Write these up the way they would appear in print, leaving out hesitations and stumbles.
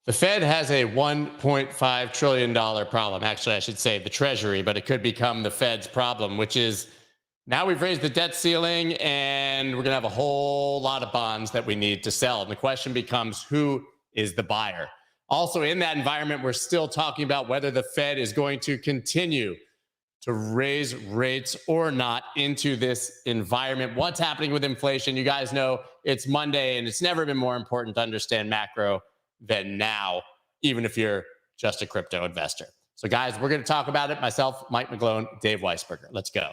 The Fed has a $1.5 trillion problem. Actually, I should say the Treasury, but it could become the Fed's problem, which is now we've raised the debt ceiling and we're going to have a whole lot of bonds that we need to sell. And the question becomes, who is the buyer? Also, in that environment, we're still talking about whether the Fed is going to continue to raise rates or not into this environment. What's happening with inflation? You guys know it's Monday, and it's never been more important to understand macro than now, even if you're just a crypto investor. So guys, we're going to talk about it. Myself, Mike McGlone, Dave Weisberger. Let's go.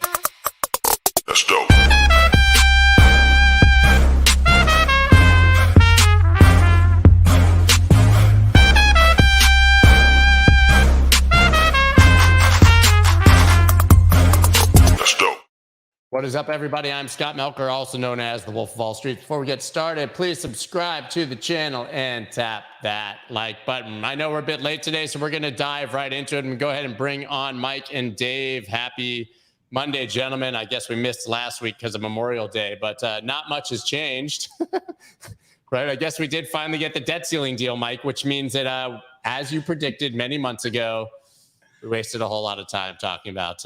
Let's go. What is up, everybody? I'm Scott Melker, also known as the Wolf of Wall Street. Before we get started, please subscribe to the channel and tap that like button. I know we're a bit late today, so we're going to dive right into it and go ahead and bring on Mike and Dave. Happy Monday, gentlemen. I guess we missed last week because of Memorial Day, but not much has changed. Right? I guess we did finally get the debt ceiling deal, Mike, which means that as you predicted many months ago, we wasted a whole lot of time talking about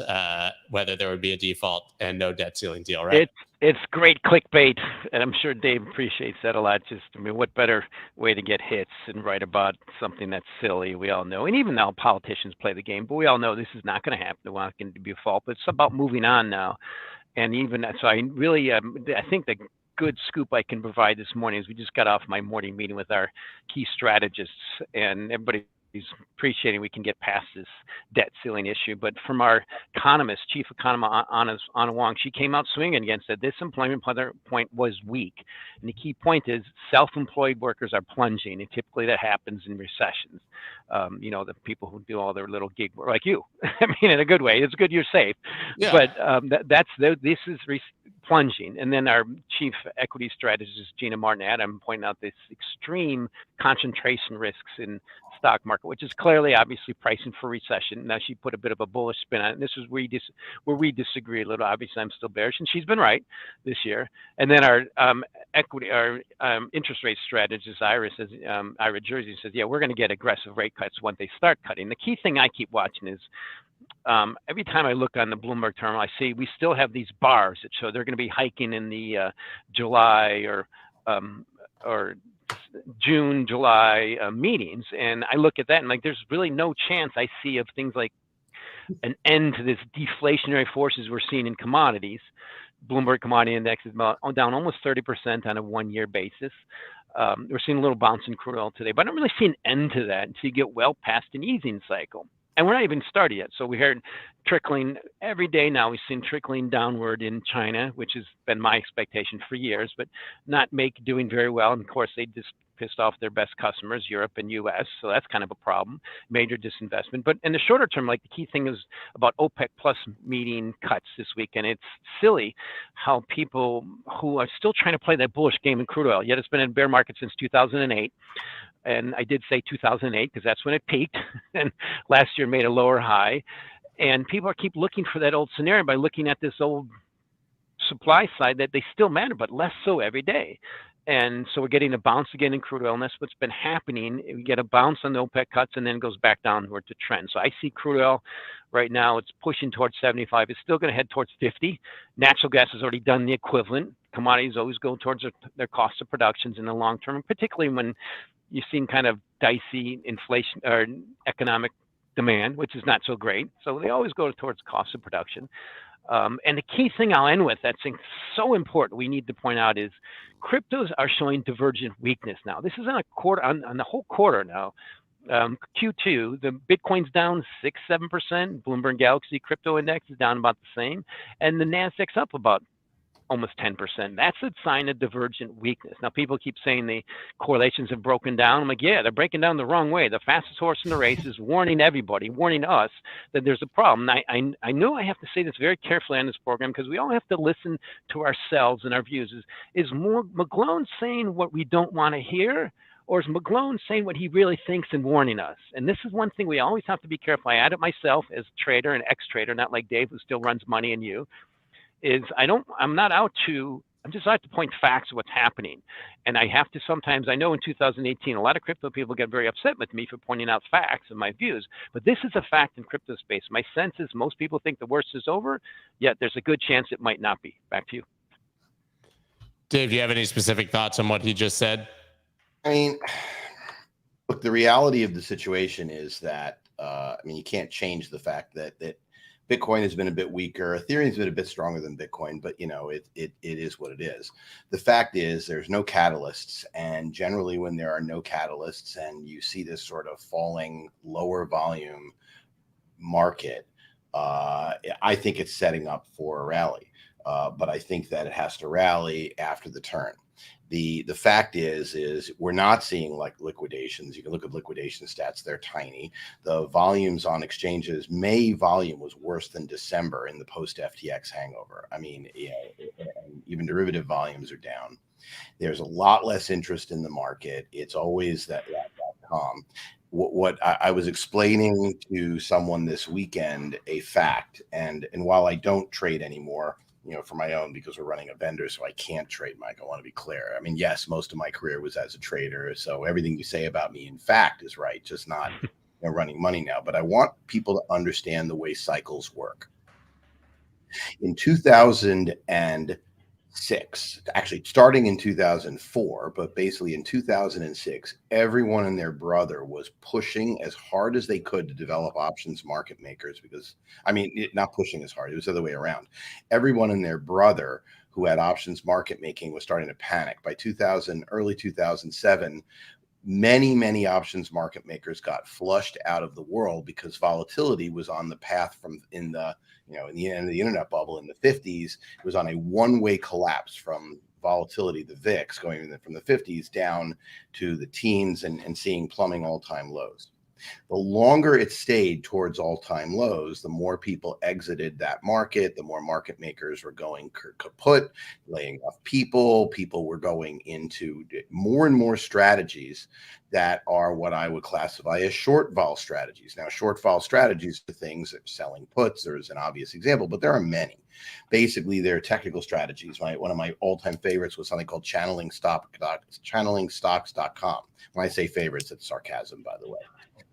whether there would be a default and no debt ceiling deal, right? It's great clickbait, and I'm sure Dave appreciates that a lot. I mean, what better way to get hits and write about something that's silly? We all know, and even though politicians play the game, but we all know this is not going to happen. They're not going to be a fault, but it's about moving on now. And even so, I really, I think the good scoop I can provide this morning is we just got off my morning meeting with our key strategists, and everybody appreciating we can get past this debt ceiling issue. But from our economist, chief economist Anna Wong, she came out swinging again, said this employment point was weak. And the key point is self-employed workers are plunging, and typically that happens in recessions. You know, the people who do all their little gig work, like you. I mean, in a good way. It's good you're safe. Yeah. But this is plunging. And then our chief equity strategist, Gina Martin-Adam, pointing out this extreme concentration risks in stock market, which is clearly obviously pricing for recession. Now she put a bit of a bullish spin on it. And this is where we disagree a little. Obviously, I'm still bearish, and she's been right this year. And then our interest rate strategist, Ira Jersey, says, yeah, we're going to get aggressive rate cuts when they start cutting. The key thing I keep watching is every time I look on the Bloomberg terminal, I see we still have these bars that show they're going to be hiking in the July or June, July meetings. And I look at that and like, there's really no chance I see of things like an end to this deflationary forces we're seeing in commodities. Bloomberg commodity index is down almost 30% on a 1-year basis. We're seeing a little bounce in crude oil today, but I don't really see an end to that until you get well past an easing cycle. And we're not even started yet. So we heard trickling every day now. We've seen trickling downward in China, which has been my expectation for years, but not doing very well. And of course, they just pissed off their best customers, Europe and US. So that's kind of a problem, major disinvestment. But in the shorter term, like the key thing is about OPEC plus meeting cuts this week. And it's silly how people who are still trying to play that bullish game in crude oil, yet it's been in bear market since 2008. And I did say 2008 because that's when it peaked, and last year made a lower high. And people keep looking for that old scenario by looking at this old supply side that they still matter, but less so every day. And so we're getting a bounce again in crude oil, and that's what's been happening. We get a bounce on the OPEC cuts, and then it goes back downward to trend. So I see crude oil right now, it's pushing towards 75. It's still going to head towards 50. Natural gas has already done the equivalent. Commodities always go towards their cost of productions in the long term, particularly when you've seen kind of dicey inflation or economic demand, which is not so great. So they always go towards cost of production. And the key thing I'll end with that's so important we need to point out is cryptos are showing divergent weakness now. This is on a quarter, on the whole quarter now. Q2, the Bitcoin's down 6-7%. Bloomberg Galaxy Crypto Index is down about the same. And the Nasdaq's up about almost 10%. That's a sign of divergent weakness. Now, people keep saying the correlations have broken down. I'm like, yeah, they're breaking down the wrong way. The fastest horse in the race is warning everybody, warning us that there's a problem. I know I have to say this very carefully on this program because we all have to listen to ourselves and our views. Is McGlone saying what we don't want to hear? Or is McGlone saying what he really thinks and warning us? And this is one thing we always have to be careful. I add it myself as a trader, an ex-trader, not like Dave who still runs money and you. I'm not out to I'm just like to point facts of what's happening. And I have to sometimes, I know in 2018, a lot of crypto people get very upset with me for pointing out facts and my views, but this is a fact in crypto space. My sense is most people think the worst is over, yet there's a good chance it might not be. Back to you. Dave, do you have any specific thoughts on what he just said? I mean, look, the reality of the situation is that, you can't change the fact that Bitcoin has been a bit weaker. Ethereum's been a bit stronger than Bitcoin, but it is what it is. The fact is there's no catalysts, and generally when there are no catalysts and you see this sort of falling lower volume market, I think it's setting up for a rally. But I think that it has to rally after the turn. The fact is we're not seeing like liquidations. You can look at liquidation stats; they're tiny. The volumes on exchanges, May volume was worse than December in the post FTX hangover. I mean, even derivative volumes are down. There's a lot less interest in the market. It's always that calm. What I was explaining to someone this weekend, a fact, and while I don't trade anymore, for my own, because we're running a vendor, so I can't trade, Mike. I want to be clear. I mean, yes, most of my career was as a trader, so everything you say about me, in fact, is right, just not running money now. But I want people to understand the way cycles work. In 2006, actually starting in 2004, but basically in 2006, everyone and their brother was pushing as hard as they could to develop options market makers because, not pushing as hard, it was the other way around. Everyone and their brother who had options market making was starting to panic. By early 2007, many options market makers got flushed out of the world because volatility was on the path from in the end of the internet bubble in the 50s. It was on a one-way collapse from volatility, the VIX, going from the 50s down to the teens and seeing plumbing all-time lows. The longer it stayed towards all-time lows, the more people exited that market, the more market makers were going kaput, laying off people. People were going into more and more strategies that are what I would classify as short vol strategies. Now, short vol strategies are things that are selling puts. There's an obvious example, but there are many. Basically, they're technical strategies. One of my all-time favorites was something called channelingstocks.com. When I say favorites, it's sarcasm, by the way.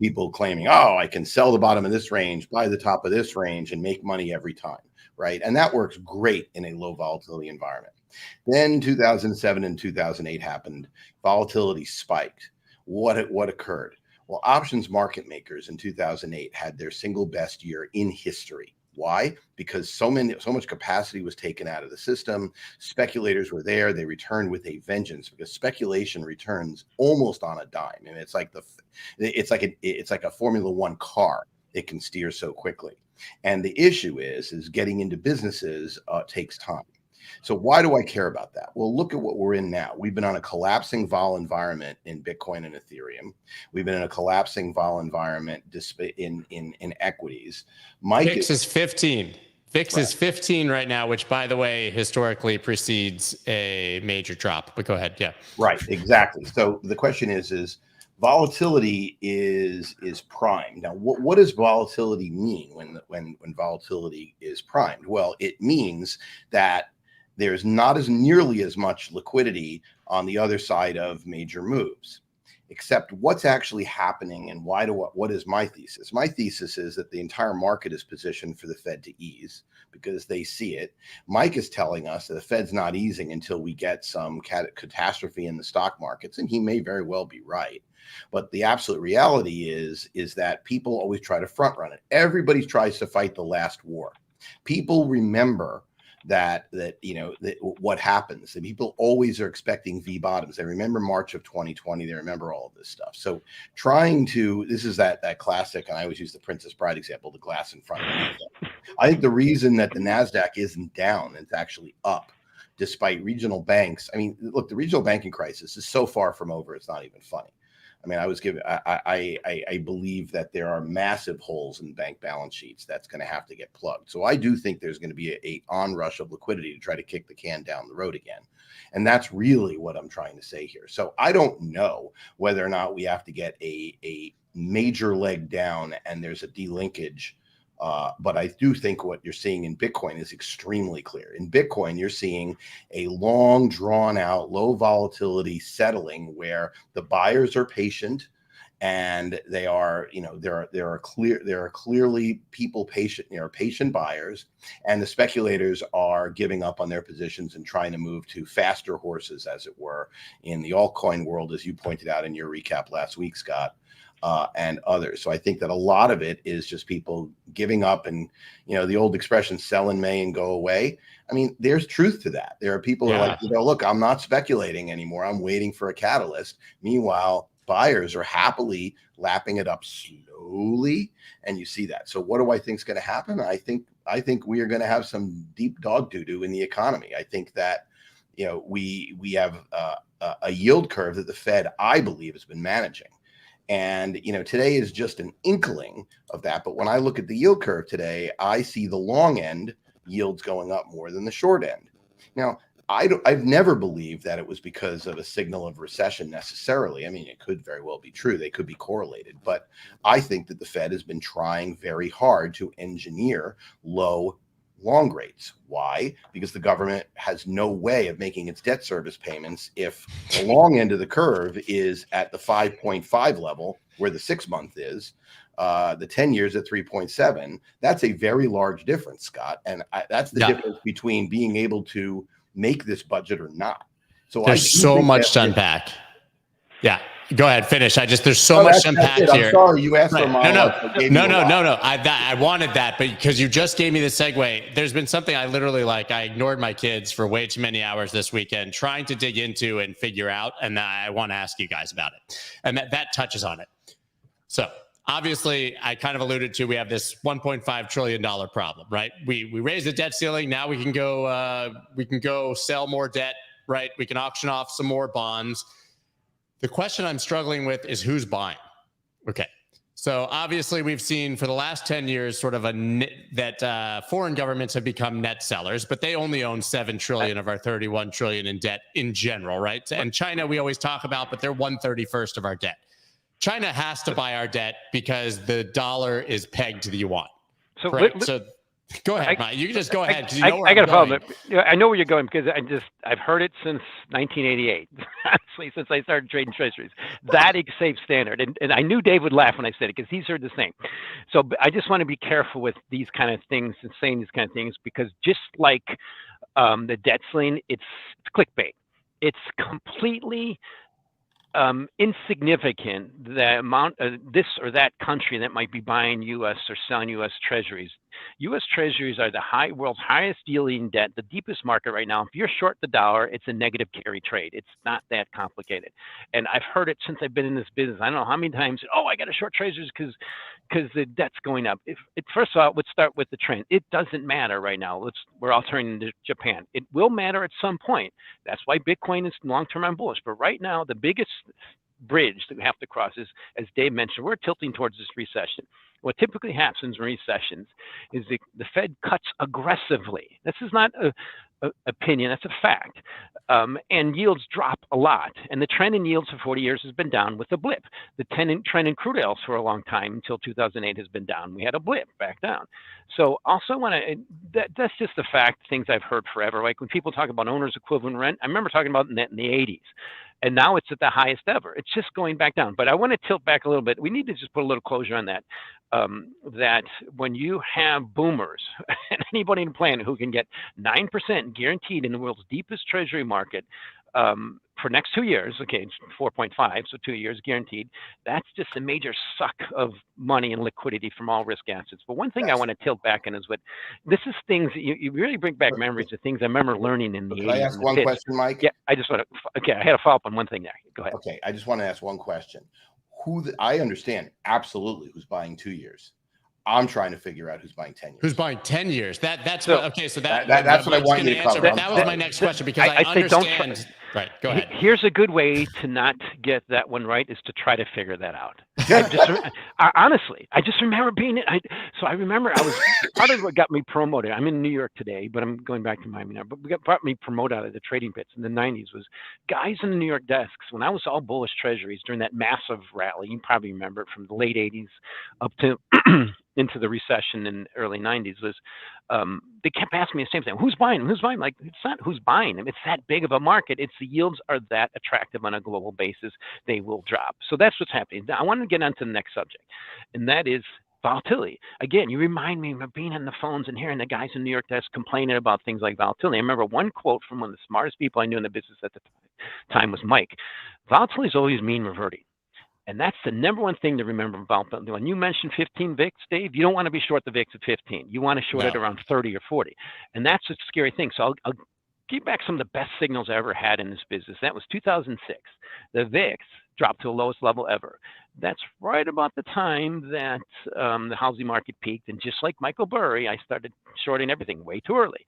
People claiming, I can sell the bottom of this range, buy the top of this range, and make money every time, right? And that works great in a low volatility environment. Then 2007 and 2008 happened. Volatility spiked. What occurred? Well, options market makers in 2008 had their single best year in history. Why? Because so much capacity was taken out of the system. Speculators were there. They returned with a vengeance because speculation returns almost on a dime. And it's like a Formula One car. It can steer so quickly. And the issue is getting into businesses takes time. So why do I care about that? Well, look at what we're in now. We've been on a collapsing vol environment in Bitcoin and Ethereum. We've been in a collapsing vol environment in equities. VIX is 15. VIX is 15 right now, which, by the way, historically precedes a major drop. But go ahead. Yeah. Right. Exactly. So the question is volatility is primed. Now, what does volatility mean when volatility is primed? Well, it means that there's not nearly as much liquidity on the other side of major moves. Except what's actually happening and what is my thesis? My thesis is that the entire market is positioned for the Fed to ease because they see it. Mike is telling us that the Fed's not easing until we get some catastrophe in the stock markets, and he may very well be right. But the absolute reality is that people always try to front run it. Everybody tries to fight the last war. People remember that what happens. And people always are expecting V bottoms. They remember March of 2020. They remember all of this stuff. So this is that classic, and I always use the Princess Bride example, the glass in front of me. I think the reason that the NASDAQ isn't down, it's actually up, despite regional banks. Look, the regional banking crisis is so far from over, it's not even funny. I believe that there are massive holes in bank balance sheets that's going to have to get plugged. So I do think there's going to be a onrush of liquidity to try to kick the can down the road again. And that's really what I'm trying to say here. So I don't know whether or not we have to get a major leg down and there's a delinkage But I do think what you're seeing in Bitcoin is extremely clear. In Bitcoin, you're seeing a long, drawn out, low volatility settling where the buyers are patient, and they are, there are clearly people patient, patient buyers, and the speculators are giving up on their positions and trying to move to faster horses, as it were, in the altcoin world, as you pointed out in your recap last week, Scott. And others. So I think that a lot of it is just people giving up, and, the old expression, sell in May and go away. I mean, there's truth to that. There are people who are like, look, I'm not speculating anymore. I'm waiting for a catalyst. Meanwhile, buyers are happily lapping it up slowly. And you see that. So what do I think is going to happen? I think we are going to have some deep dog doo-doo in the economy. I think that, we have a yield curve that the Fed, I believe, has been managing. And, today is just an inkling of that. But when I look at the yield curve today, I see the long end yields going up more than the short end. Now, I've never believed that it was because of a signal of recession necessarily. I mean, it could very well be true. They could be correlated. But I think that the Fed has been trying very hard to engineer low long rates. Why? Because the government has no way of making its debt service payments if the long end of the curve is at the 5.5 level, where the 6 month is, the 10 years at 3.7. That's a very large difference, Scott. And that's the difference between being able to make this budget or not. So there's so much to unpack. Yeah. Go ahead, finish. There's so much to unpack here. I'm sorry, you asked for a monologue. No. I wanted that, but because you just gave me the segue, there's been something I literally I ignored my kids for way too many hours this weekend trying to dig into and figure out, and I want to ask you guys about it. And that touches on it. So obviously, I kind of alluded to, we have this $1.5 trillion problem, right? We raised the debt ceiling. Now we can go sell more debt, right? We can auction off some more bonds. The question I'm struggling with is who's buying. Okay. So obviously we've seen for the last 10 years sort of that foreign governments have become net sellers, but they only own 7 trillion of our 31 trillion in debt in general, right? And China, we always talk about, but they're 1/31st of our debt. China has to buy our debt because the dollar is pegged to the yuan. So, so go ahead, Mike. You can just go ahead. I got a problem. I know where you're going because I've heard it since 1988, honestly, since I started trading treasuries. That is safe standard. And I knew Dave would laugh when I said it because he's heard the same. So I just want to be careful with these kind of things and saying these kind of things, because just like the debt ceiling, it's clickbait. It's completely insignificant, the amount of this or that country that might be buying U.S. or selling U.S. treasuries. U.S. treasuries are the world's highest yielding debt, the deepest market right now. If you're short the dollar, it's a negative carry trade. It's not that complicated. And I've heard it since I've been in this business. I don't know how many times, I got to short treasuries because the debt's going up. First of all, let's start with the trend. It doesn't matter right now. We're all turning to Japan. It will matter at some point. That's why Bitcoin is long-term I'm bullish. But right now, the biggest bridge that we have to cross is, as Dave mentioned, we're tilting towards this recession. What typically happens in recessions is the Fed cuts aggressively. This is not an opinion, that's a fact. And yields drop a lot. And the trend in yields for 40 years has been down with a blip. The trend in crude oils for a long time, until 2008, has been down. We had a blip back down. So also that's just the fact, things I've heard forever. Like when people talk about owner's equivalent rent, I remember talking about that in the 80s. And now it's at the highest ever. It's just going back down. But I want to tilt back a little bit. We need to just put a little closure on that. That when you have boomers and anybody in the planet who can get 9% guaranteed in the world's deepest treasury market for next 2 years, okay, it's 4.5, so 2 years guaranteed, that's just a major suck of money and liquidity from all risk assets. But one thing I want to tilt back in is this is things that you really bring back memories of things I remember learning in the 80s. Can I ask one question, Mike? Yeah, I just want to, I had a follow-up on one thing there. Go ahead. Okay, I just want to ask one question. I understand absolutely who's buying 2 years. I'm trying to figure out who's buying 10 years. Who's buying 10 years? That's what I want you to cover. That was my next question, because I understand. Right, go ahead. Here's a good way to not get that one right, is to try to figure that out. Honestly, I just remember I remember I was part of what got me promoted. I'm in New York today, but I'm going back to Miami now. But what got me promoted out of the trading pits in the 90s was guys in the New York desks. When I was all bullish treasuries during that massive rally, you probably remember it from the late 80s up to into the recession in the early 90s was they kept asking me the same thing. Who's buying? Who's buying? Like, it's not who's buying them. It's that big of a market. It's the yields are that attractive on a global basis. They will drop. So that's what's happening. Now, I want to get on to the next subject, and that is volatility. Again, you remind me of being on the phones and hearing the guys in New York desk complaining about things like volatility. I remember one quote from one of the smartest people I knew in the business at the time was Mike. Volatility is always mean reverting. And that's the number one thing to remember about volatility. When you mentioned 15 VIX, Dave, you don't want to be short the VIX at 15. You want to short it around 30 or 40. And that's a scary thing. So I'll give back some of the best signals I ever had in this business. That was 2006. The VIX dropped to the lowest level ever. That's right about the time that the housing market peaked. And just like Michael Burry, I started shorting everything way too early.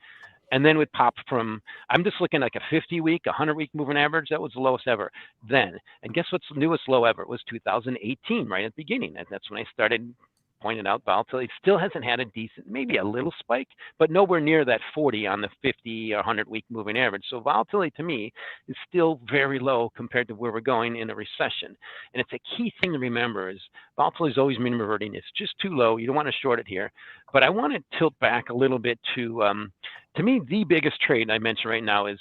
And then it popped from, I'm just looking like a 50-week, 100-week moving average. That was the lowest ever then. And guess what's the newest low ever? It was 2018, right at the beginning. And that's when I started pointing out volatility. Still hasn't had a decent, maybe a little spike, but nowhere near that 40 on the 50 or 100-week moving average. So volatility to me is still very low compared to where we're going in a recession. And it's a key thing to remember is volatility is always mean reverting. It's just too low. You don't want to short it here. But I want to tilt back a little bit to me, the biggest trade I mentioned right now is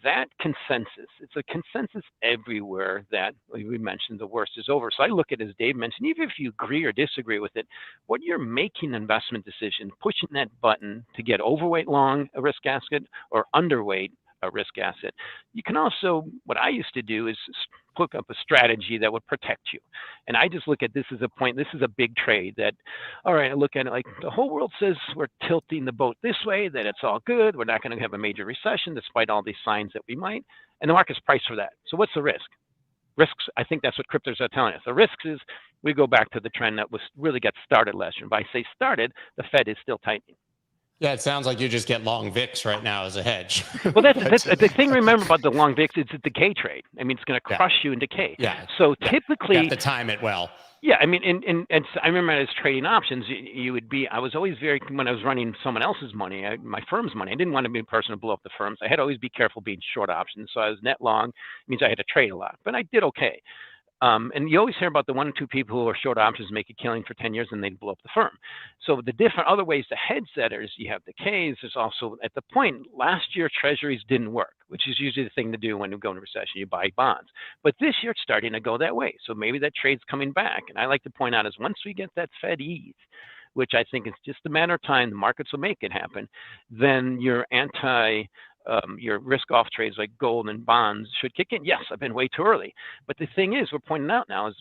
that consensus. It's a consensus everywhere that we mentioned the worst is over. So I look at it, as Dave mentioned, even if you agree or disagree with it, when you're making an investment decision, pushing that button to get overweight long a risk asset or underweight a risk asset, you can also, what I used to do is hook up a strategy that would protect you. And I just look at this as a point, this is a big trade that, all right, I look at it like the whole world says we're tilting the boat this way, that it's all good. We're not going to have a major recession despite all these signs that we might. And the market's priced for that. So what's the risk? Risks, I think that's what cryptos are telling us. The risks is we go back to the trend that was really got started last year. And by say started, the Fed is still tightening. Yeah, it sounds like you just get long VIX right now as a hedge. Well, that's the thing. Remember about the long VIX, it's a decay trade. I mean, it's going to crush you in decay. Yeah. So typically, you have to time it well. Yeah, I mean, and I remember as trading options, you would be. I was always when I was running someone else's money, my firm's money. I didn't want to be a person to blow up the firms. I had to always be careful being short options. So I was net long. It means I had to trade a lot, but I did okay. And you always hear about the 1 or 2 people who are short options make a killing for 10 years and they blow up the firm. So the different other ways to hedge setters, you have decays. There's also, at the point, last year, treasuries didn't work, which is usually the thing to do when you go into recession, you buy bonds. But this year, it's starting to go that way. So maybe that trade's coming back. And I like to point out is once we get that Fed ease, which I think is just a matter of time, the markets will make it happen, then your your risk-off trades like gold and bonds should kick in. Yes, I've been way too early. But the thing is, we're pointing out now is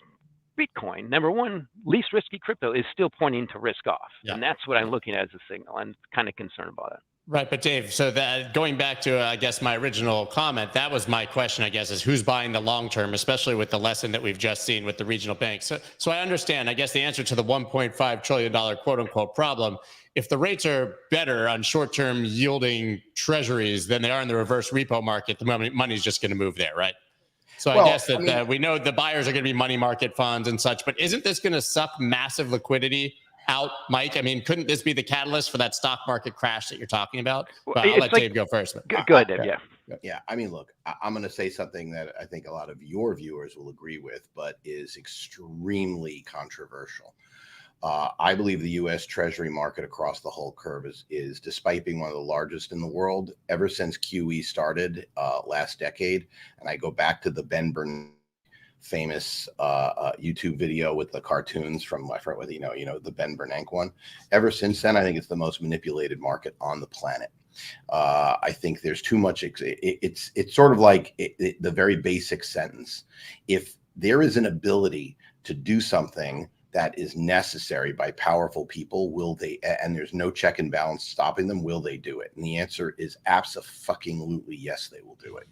Bitcoin, number one, least risky crypto, is still pointing to risk off. Yeah. And that's what I'm looking at as a signal. I'm kind of concerned about it. Right. But Dave, so that going back to, I guess, my original comment, that was my question, I guess, is who's buying the long term, especially with the lesson that we've just seen with the regional banks. So I understand, I guess, the answer to the $1.5 trillion quote unquote problem. If the rates are better on short term yielding treasuries than they are in the reverse repo market, the money's just going to move there, right? So I guess that we know the buyers are going to be money market funds and such, but isn't this going to suck massive liquidity out, Mike? I mean, couldn't this be the catalyst for that stock market crash that you're talking about? Well, I'll let Dave go first. Go ahead, Dave. Yeah. Yeah. I mean, look, I'm going to say something that I think a lot of your viewers will agree with, but is extremely controversial. I believe the U.S. Treasury market across the whole curve is, despite being one of the largest in the world, ever since QE started last decade. And I go back to the Ben Bernanke famous YouTube video with the cartoons from, I forget whether you know the Ben Bernanke one. Ever since then, I think it's the most manipulated market on the planet. I think there's too much. It's sort of like the very basic sentence. If there is an ability to do something that is necessary by powerful people, will they, and there's no check and balance stopping them, will they do it? And the answer is abso-fucking-lutely yes, they will do it.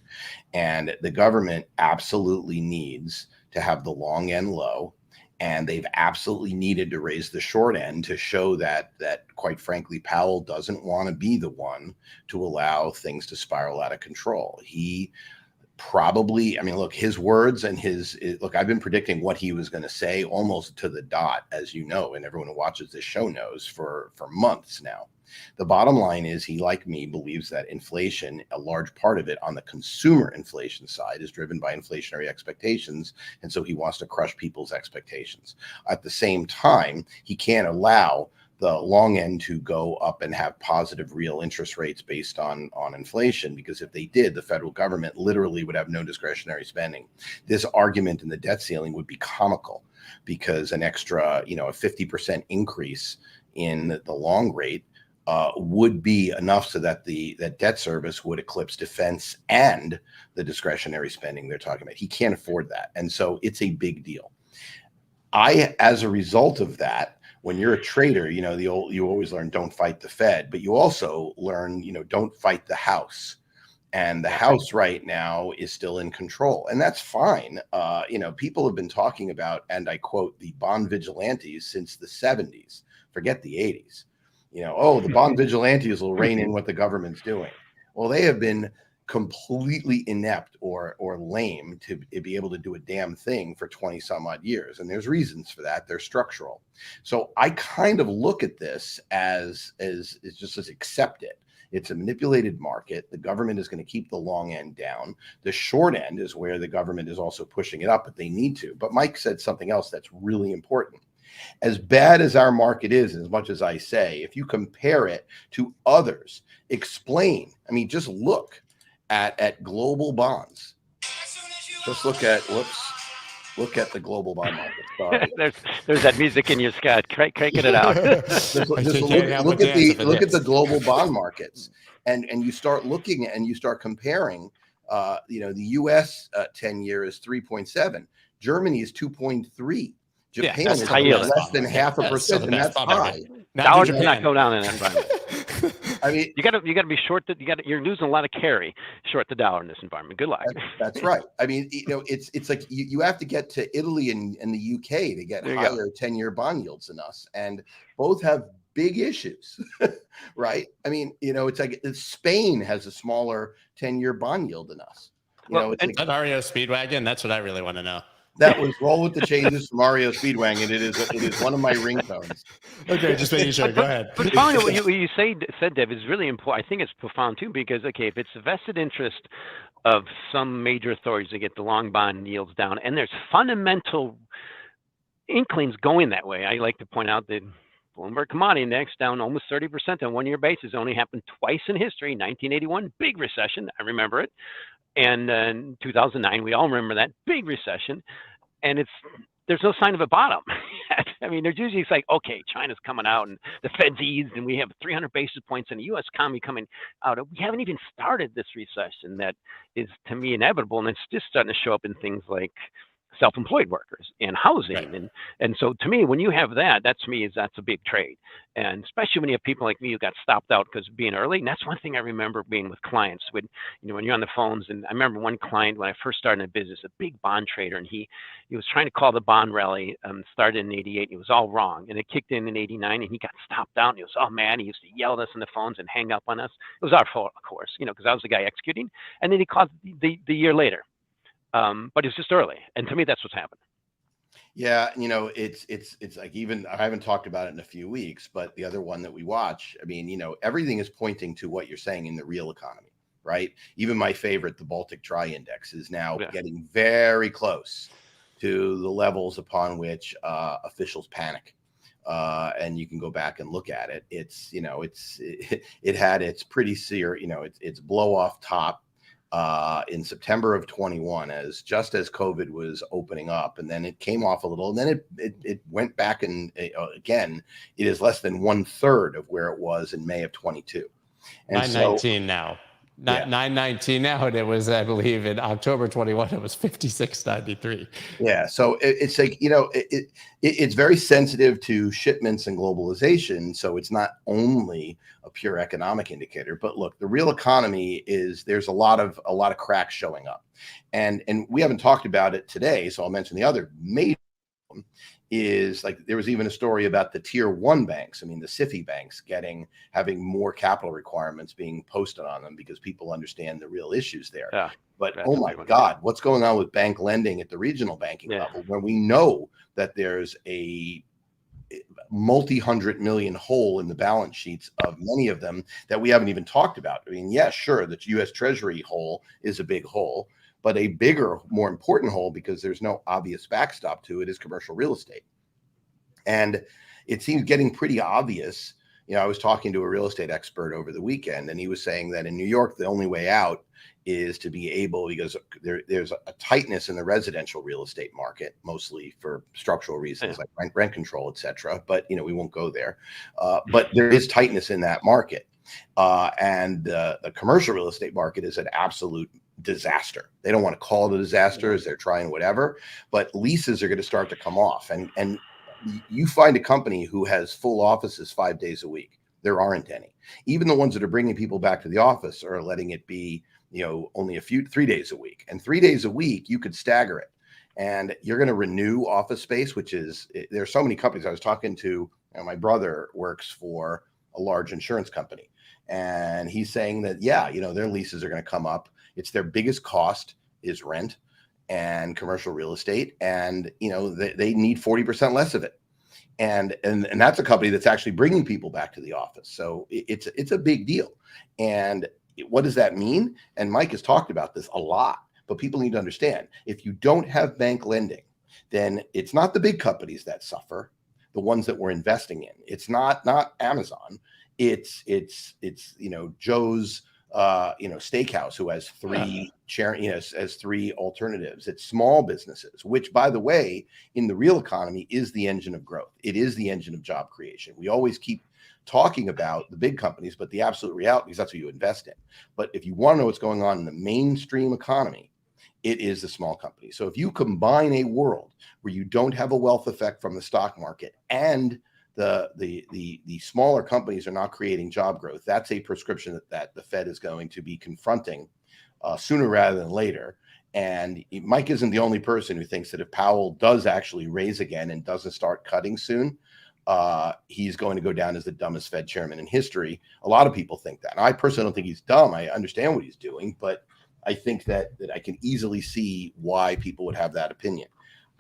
And the government absolutely needs to have the long end low, and they've absolutely needed to raise the short end to show that quite frankly, Powell doesn't want to be the one to allow things to spiral out of control. probably, I mean, look, his words and look, I've been predicting what he was going to say almost to the dot, as you know, and everyone who watches this show knows, for months now. The bottom line is he, like me, believes that inflation, a large part of it on the consumer inflation side, is driven by inflationary expectations. And so he wants to crush people's expectations. At the same time, he can't allow the long end to go up and have positive real interest rates based on inflation, because if they did, the federal government literally would have no discretionary spending. This argument in the debt ceiling would be comical, because an extra, a 50% increase in the long rate would be enough so that that debt service would eclipse defense and the discretionary spending they're talking about. He can't afford that. And so it's a big deal. As a result of that, when you're a trader, you always learn, don't fight the Fed, but you also learn, don't fight the House. And the House right now is still in control, and that's fine. People have been talking about, and I quote, the bond vigilantes since the 70s. Forget the 80s. The bond vigilantes will rein in what the government's doing. Well, they have been completely inept or lame to be able to do a damn thing for 20 some odd years. And there's reasons for that. They're structural. So I kind of look at this as just as accept it. It's a manipulated market. The government is going to keep the long end down. The short end is where the government is also pushing it up, but they need to. But Mike said something else that's really important. As bad as our market is, as much as I say, if you compare it to others, explain. I mean, just look at global bonds. Just look at the global bond market. Sorry. there's that music in your sky, cranking it out. Just look at the global bond markets, and you start looking and you start comparing. The U.S. 10-year is 3.7. Germany is 2.3. Japan is less than 0.5%, and that's high. Dollar does not go down in that environment. I mean, you got to be short. You're losing a lot of carry short the dollar in this environment. Good luck. That's right. I mean, it's like you have to get to Italy and the UK to get higher 10-year bond yields than us, and both have big issues, right? I mean, it's like Spain has a smaller 10-year bond yield than us. It's like Mario Speedwagon. That's what I really want to know. That was Roll with the Changes from Mario Speedwagon, and it is one of my ringtones. Okay, just making sure. Go ahead. But finally, what you said, Dev, is really important. I think it's profound too, because if it's a vested interest of some major authorities to get the long bond yields down, and there's fundamental inklings going that way. I like to point out that Bloomberg Commodity Index down almost 30% on a one-year basis. Only happened twice in history. 1981, big recession. I remember it. And in 2009, we all remember that big recession, and there's no sign of a bottom. I mean, there's usually, it's like, okay, China's coming out and the Fed's eased and we have 300 basis points and the U.S. economy coming out. We haven't even started this recession that is, to me, inevitable, and it's just starting to show up in things like self-employed workers and housing. Right. And so to me, when you have that's a big trade. And especially when you have people like me who got stopped out because of being early. And that's one thing I remember being with clients when you're on the phones. And I remember one client when I first started in business, a big bond trader, and he was trying to call the bond rally, started in 88, and it was all wrong. And it kicked in 89, and he got stopped out, and he was all mad. He used to yell at us on the phones and hang up on us. It was our fault, of course, because I was the guy executing. And then he called the year later. But it's just early, and to me, that's what's happened. Yeah, it's like, even I haven't talked about it in a few weeks, but the other one that we watch, I mean, everything is pointing to what you're saying in the real economy, right? Even my favorite, the Baltic Dry Index, is now getting very close to the levels upon which officials panic. And you can go back and look at it. It had its pretty severe, its blow off top in September of 21, just as COVID was opening up, and then it came off a little, and then it went back, and again, it is less than 1/3 of where it was in May of 22. And 919 now. 919 now, and it was, I believe, in October 21, it was 56.93. Yeah, so it's like, it's very sensitive to shipments and globalization, so it's not only a pure economic indicator. But look, the real economy there's a lot of cracks showing up, and we haven't talked about it today, so I'll mention the other major problem is like there was even a story about the tier one banks. I mean, the CEFI banks having more capital requirements being posted on them because people understand the real issues there. Yeah, but that's oh a my big one. God, what's going on with bank lending at the regional banking level, where we know that there's a multi-hundred million hole in the balance sheets of many of them that we haven't even talked about. I mean, yeah, sure, the U.S. Treasury hole is a big hole, but a bigger, more important hole, because there's no obvious backstop to it, is commercial real estate. And it seems getting pretty obvious. You know, I was talking to a real estate expert over the weekend, and he was saying that in New York, the only way out is to be able, because there's a tightness in the residential real estate market, mostly for structural reasons like rent control, et cetera. But, you know, we won't go there. But there is tightness in that market. And the commercial real estate market is an absolute disaster. They don't want to call it a disaster as they're trying whatever, but leases are going to start to come off. And you find a company who has full offices 5 days a week. There aren't any. Even the ones that are bringing people back to the office are letting it be, you know, only 3 days a week. And 3 days a week, you could stagger it. And you're going to renew office space, which is, there are so many companies. I was talking to, you know, my brother works for a large insurance company. And he's saying that, yeah, you know, their leases are going to come up. It's their biggest cost is rent and commercial real estate. And, you know, they need 40% less of it. And that's a company that's actually bringing people back to the office. So it's a big deal. And what does that mean? And Mike has talked about this a lot, but people need to understand, if you don't have bank lending, then it's not the big companies that suffer, the ones that we're investing in. It's not Amazon. It's you know, Joe's you know, steakhouse, who has three has three alternatives. It's small businesses, which, by the way, in the real economy is the engine of growth. It is the engine of job creation. We always keep talking about the big companies, but the absolute reality is that's what you invest in. But if you want to know what's going on in the mainstream economy, it is the small companies. So if you combine a world where you don't have a wealth effect from the stock market and the smaller companies are not creating job growth, that's a prescription that the Fed is going to be confronting sooner rather than later. And Mike isn't the only person who thinks that if Powell does actually raise again and doesn't start cutting soon, he's going to go down as the dumbest Fed chairman in history. A lot of people think that. And I personally don't think he's dumb. I understand what he's doing, but I think that I can easily see why people would have that opinion.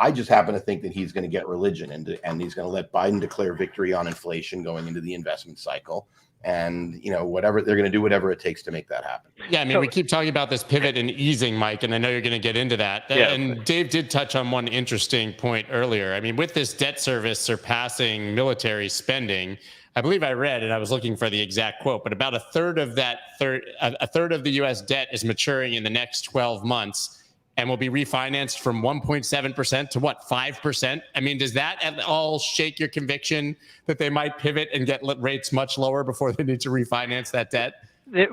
I just happen to think that he's going to get religion and he's going to let Biden declare victory on inflation going into the investment cycle. And, you know, whatever they're going to do, whatever it takes to make that happen. Yeah, I mean, we keep talking about this pivot and easing, Mike, and I know you're going to get into that. Yeah, and Dave did touch on one interesting point earlier. I mean, with this debt service surpassing military spending, I believe I read, and I was looking for the exact quote, but about a third of the U.S. debt is maturing in the next 12 months. And will be refinanced from 1.7% to what, 5%? I mean, does that at all shake your conviction that they might pivot and get rates much lower before they need to refinance that debt?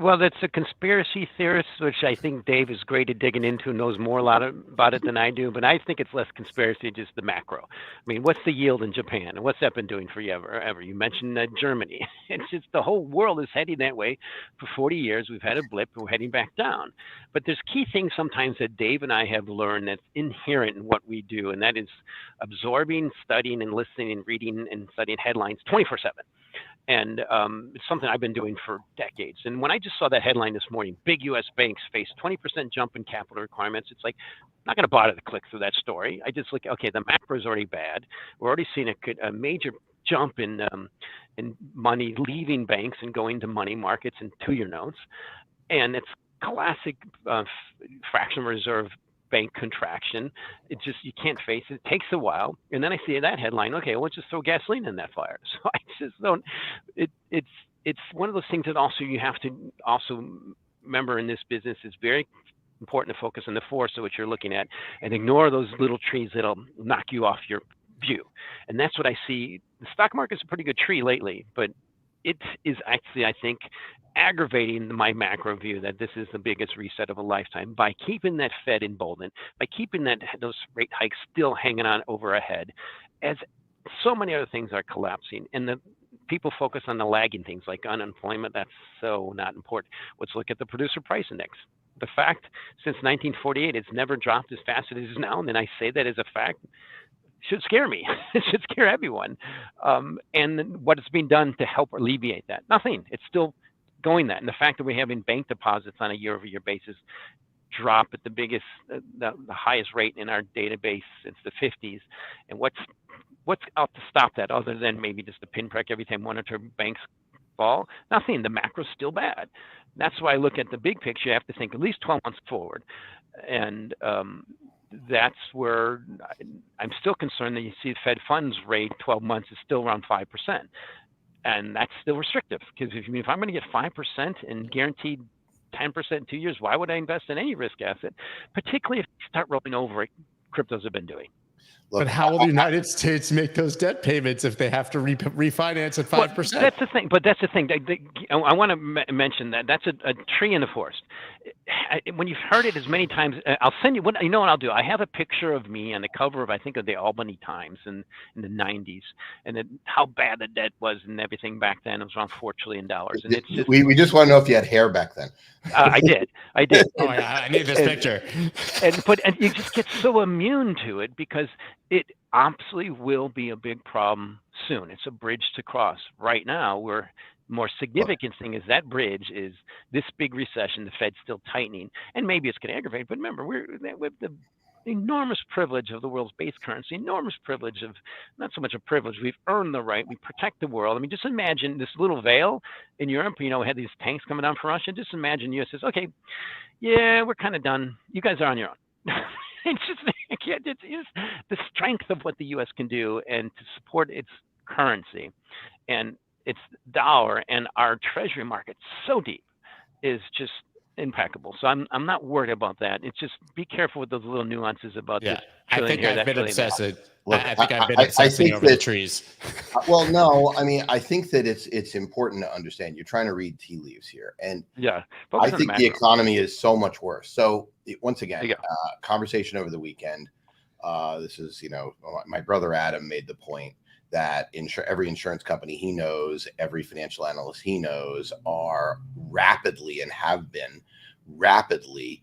Well, that's a conspiracy theorist, which I think Dave is great at digging into, knows more about it than I do. But I think it's less conspiracy, just the macro. I mean, what's the yield in Japan? And what's that been doing for you ever? You mentioned Germany. It's just the whole world is heading that way. For 40 years, we've had a blip and we're heading back down. But there's key things sometimes that Dave and I have learned that's inherent in what we do, and that is absorbing, studying, and listening and reading and studying headlines 24/7. And it's something I've been doing for decades. And when I just saw that headline this morning, big U.S. banks face 20% jump in capital requirements, it's like, I'm not going to bother to click through that story. I just look, okay, the macro is already bad. We're already seeing a major jump in money leaving banks and going to money markets and two-year notes. And it's classic fractional reserve bank contraction. It just, you can't face it. It takes a while. And then I see that headline, okay, well, just throw gasoline in that fire. So I just don't, it's one of those things that also you have to also remember in this business. It's very important to focus on the forest of what you're looking at and ignore those little trees that'll knock you off your view. And that's what I see. The stock market's a pretty good tree lately, but it is actually, I think, aggravating my macro view that this is the biggest reset of a lifetime by keeping that Fed emboldened, by keeping those rate hikes still hanging on over our head, as so many other things are collapsing. And the people focus on the lagging things like unemployment. That's so not important. Let's look at the producer price index. The fact, since 1948, it's never dropped as fast as it is now. And then I say that as a fact. should scare me. It should scare everyone. And what is being done to help alleviate that? Nothing. It's still going that. And the fact that we're having bank deposits on a year-over-year basis drop at the biggest, the highest rate in our database since the 50s. And what's out to stop that other than maybe just a pinprick every time one or two banks fall? Nothing. The macro's still bad. That's why I look at the big picture. You have to think at least 12 months forward. And that's where I'm still concerned that you see the Fed funds rate 12 months is still around 5%. And that's still restrictive, because if I'm going to get 5% and guaranteed 10% in 2 years, why would I invest in any risk asset, particularly if you start rolling over like cryptos have been doing? Look, but how will the United States make those debt payments if they have to refinance at 5%? Well, that's the thing. But that's the thing. I want to mention that that's a tree in the forest. When you've heard it as many times, I'll send you. You know what I'll do? I have a picture of me on the cover of, I think, of the Albany Times in the 90s, and how bad the debt was and everything back then. It was around $4 trillion. And it's just, we just want to know if you had hair back then. I did. Oh my God, I need this picture. And you just get so immune to it because it absolutely will be a big problem soon. It's a bridge to cross. Right now, we're more significant thing is that bridge is this big recession, the Fed's still tightening, and maybe it's going to aggravate. But remember, we have the enormous privilege of the world's base currency, enormous privilege of, not so much a privilege, we've earned the right, we protect the world. I mean, just imagine this little veil in Europe, we had these tanks coming down from Russia. Just imagine the US says, okay, yeah, we're kind of done. You guys are on your own. It's just the strength of what the U.S. can do and to support its currency and its dollar and our treasury market so deep is just impeccable. So I'm not worried about that. It's just be careful with those little nuances about this. I think I've been obsessing. Look, I think I've been obsessing over the trees. Well, no, I mean, I think that it's important to understand. You're trying to read tea leaves here, and I think the economy is so much worse. So once again, conversation over the weekend. This is, my brother Adam made the point that every insurance company he knows, every financial analyst he knows are rapidly and have been rapidly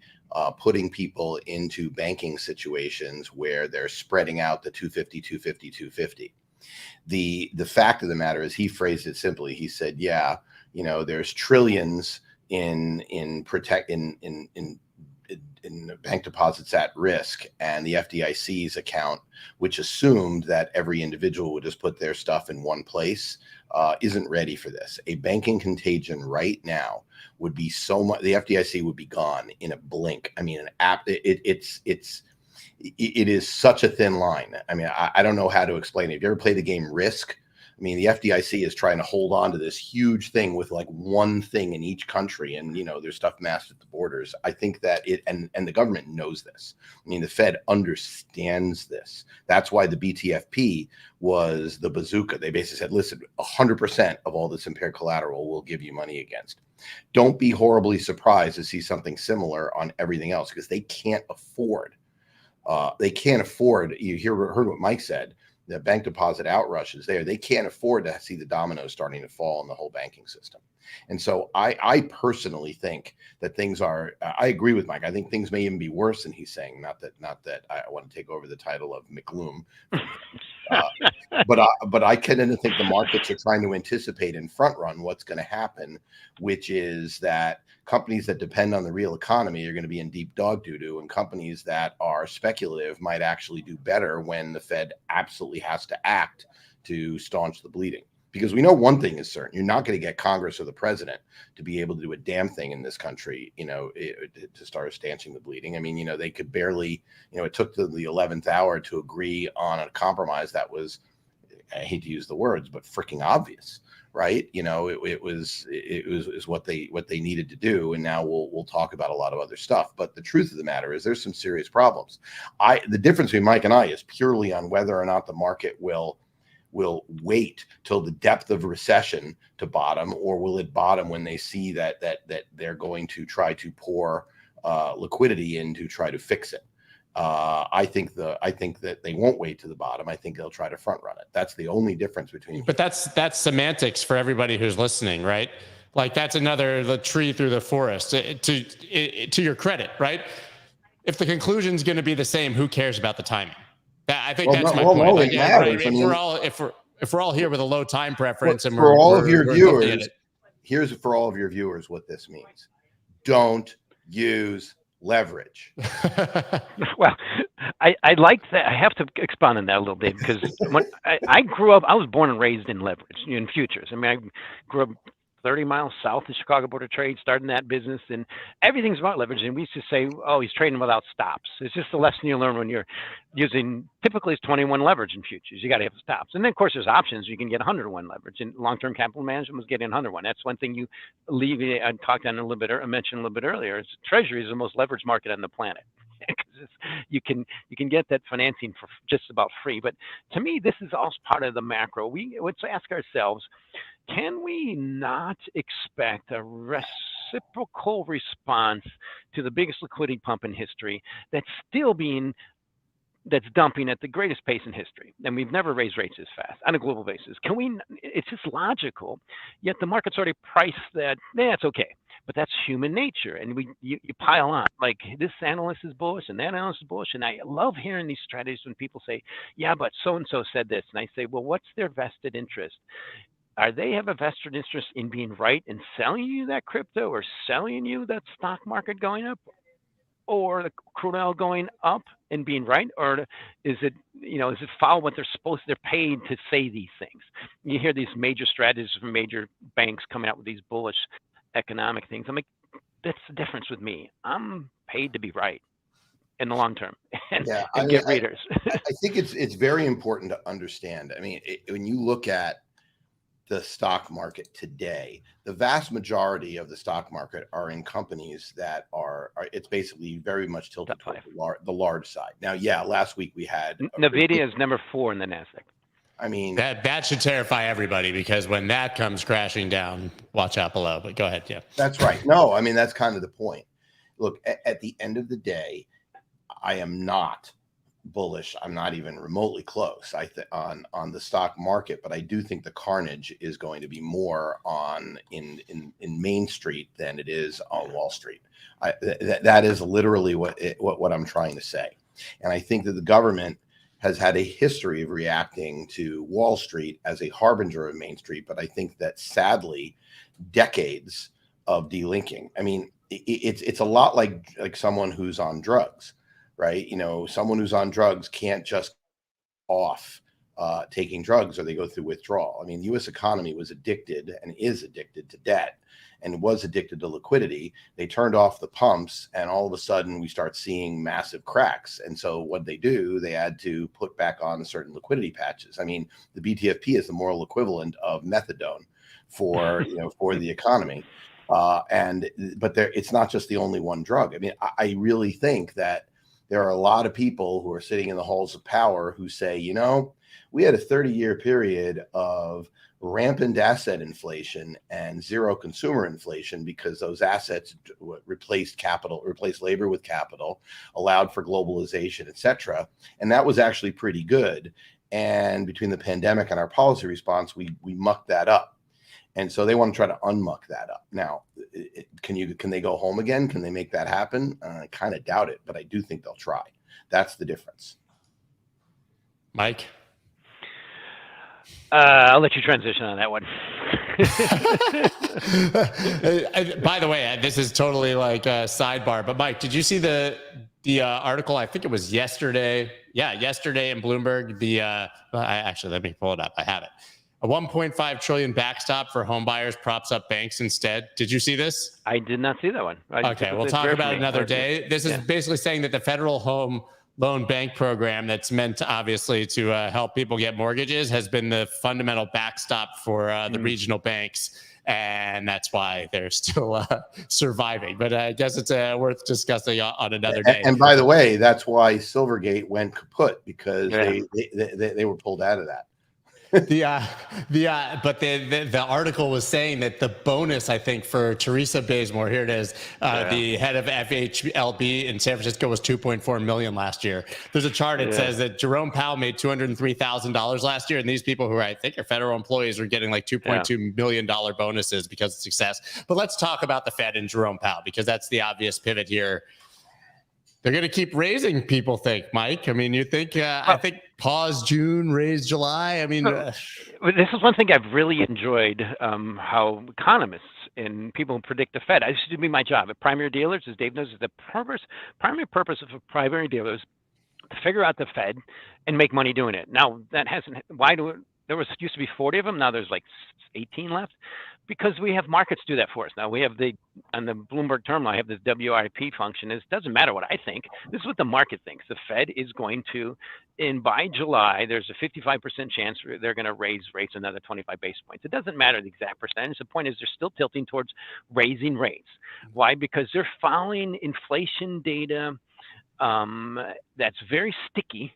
putting people into banking situations where they're spreading out the 250, 250, 250. The fact of the matter is, he phrased it simply. He said, there's trillions in bank deposits at risk, and the FDIC's account, which assumed that every individual would just put their stuff in one place, isn't ready for this. A banking contagion right now would be so much. The FDIC would be gone in a blink. I mean, it is such a thin line. I mean, I don't know how to explain it. If you ever play the game Risk, I mean, the FDIC is trying to hold on to this huge thing with like one thing in each country, and there's stuff masked at the borders. I think that and the government knows this. I mean, the Fed understands this. That's why the BTFP was the bazooka. They basically said, listen, 100% of all this impaired collateral we'll give you money against. Don't be horribly surprised to see something similar on everything else, because they can't afford. You heard what Mike said. The bank deposit outrush is there. They can't afford to see the dominoes starting to fall in the whole banking system. And so I personally think that things are, I agree with Mike. I think things may even be worse than he's saying. Not that I want to take over the title of McGlone. But I tend to think the markets are trying to anticipate and front run what's going to happen, which is that companies that depend on the real economy are going to be in deep dog doo-doo, and companies that are speculative might actually do better when the Fed absolutely has to act to staunch the bleeding. Because we know one thing is certain: you're not going to get Congress or the president to be able to do a damn thing in this country, to start stanching the bleeding. I mean, they could barely, it took to the 11th hour to agree on a compromise that was, I hate to use the words, but freaking obvious, right? It was what they needed to do, and now we'll talk about a lot of other stuff. But the truth of the matter is, there's some serious problems. The difference between Mike and I is purely on whether or not the market will wait till the depth of recession to bottom, or will it bottom when they see that they're going to try to pour liquidity in to try to fix it. I think that they won't wait to the bottom. I think they'll try to front run it. That's the only difference between. But that's semantics for everybody who's listening, right? Like, that's the tree through the forest. To your credit, right? If the conclusion's going to be the same, who cares about the timing? I think that's my point. No, Like, it matters. if we're all here with a low time preference, and for all of your we're looking at viewers, it. here's for all of your viewers what this means: don't use leverage. Well, I like that. I have to expound on that a little bit because when I grew up, I was born and raised in leverage, in futures. I mean, I grew up 30 miles south of Chicago Board of Trade, starting that business, and everything's about leverage. And we used to say, oh, he's trading without stops. It's just a lesson you learn when you're using, typically it's 21 leverage in futures. You got to have stops. And then, of course, there's options. You can get 101 leverage. And long-term capital management was getting 101. That's one thing you leave. I talked on a little bit, I mentioned a little bit earlier. Is Treasury is the most leveraged market on the planet. You can get that financing for just about free. But to me, this is also part of the macro. Let's ask ourselves, can we not expect a reciprocal response to the biggest liquidity pump in history that's dumping at the greatest pace in history? And we've never raised rates this fast on a global basis. It's just logical, yet the market's already priced that, it's okay. But that's human nature. And you pile on, like this analyst is bullish and that analyst is bullish. And I love hearing these strategies when people say, yeah, but so-and-so said this. And I say, well, what's their vested interest? They have a vested interest in being right and selling you that crypto or selling you that stock market going up or the crude oil going up and being right? Or is it follow what they're paid to say these things? You hear these major strategists from major banks coming out with these bullish economic things. I'm like, that's the difference with me. I'm paid to be right in the long term and get readers. I think it's very important to understand. I mean, when you look at the stock market today, the vast majority of the stock market are in companies that are it's basically very much tilted toward the large side. Now, last week we had NVIDIA is number 4 in the NASDAQ. I mean, that should terrify everybody, because when that comes crashing down, watch out below. But go ahead. Yeah, that's right. No, I mean, that's kind of the point. Look, at the end of the day, I am not bullish. I'm not even remotely close on the stock market, but I do think the carnage is going to be more in Main Street than it is on Wall Street. That is literally what I'm trying to say. And I think that the government has had a history of reacting to Wall Street as a harbinger of Main Street, but I think that sadly, decades of delinking. I mean, it's a lot like someone who's on drugs. Right? Someone who's on drugs can't just off taking drugs, or they go through withdrawal. I mean, the U.S. economy was addicted and is addicted to debt and was addicted to liquidity. They turned off the pumps, and all of a sudden we start seeing massive cracks. And so what they do, they had to put back on certain liquidity patches. I mean, the BTFP is the moral equivalent of methadone for the economy. But it's not just the only one drug. I mean, I really think that there are a lot of people who are sitting in the halls of power who say, we had a 30-year period of rampant asset inflation and zero consumer inflation because those assets replaced labor with capital, allowed for globalization, et cetera. And that was actually pretty good. And between the pandemic and our policy response, we mucked that up. And so they want to try to unmuck that up. Now, can they go home again? Can they make that happen? I kind of doubt it, but I do think they'll try. That's the difference. Mike? I'll let you transition on that one. By the way, this is totally like a sidebar, but Mike, did you see the article? I think it was yesterday. Yeah, yesterday in Bloomberg. Let me pull it up. I have it. A 1.5 trillion backstop for home buyers props up banks instead. Did you see this? I did not see that one. Okay, we'll talk about it another day. This is basically saying that the Federal Home Loan Bank Program, that's meant obviously to help people get mortgages, has been the fundamental backstop for the regional banks. And that's why they're still surviving. But I guess it's worth discussing on another day. And by the way, that's why Silvergate went kaput, because they were pulled out of that. But the article was saying that the bonus, I think, for Teresa Bazemore, here it is, the head of FHLB in San Francisco, was $2.4 million last year. There's a chart that says that Jerome Powell made $203,000 last year, and these people who I think are federal employees are getting like $2.2 million bonuses because of success. But let's talk about the Fed and Jerome Powell, because that's the obvious pivot here. They're going to keep raising, people think, Mike. I mean, you think, I think pause June, raise July. I mean, this is one thing I've really enjoyed, how economists and people who predict the Fed. This used to be my job at primary dealers, as Dave knows, is the primary purpose of a primary dealer is to figure out the Fed and make money doing it. Now, that hasn't, there used to be 40 of them. Now there's like 18 left because we have markets do that for us. Now we have on the Bloomberg terminal, I have this WIP function. It doesn't matter what I think. This is what the market thinks. The Fed is going to, by July, there's a 55% chance they're going to raise rates another 25 basis points. It doesn't matter the exact percentage. The point is they're still tilting towards raising rates. Why? Because they're following inflation data that's very sticky.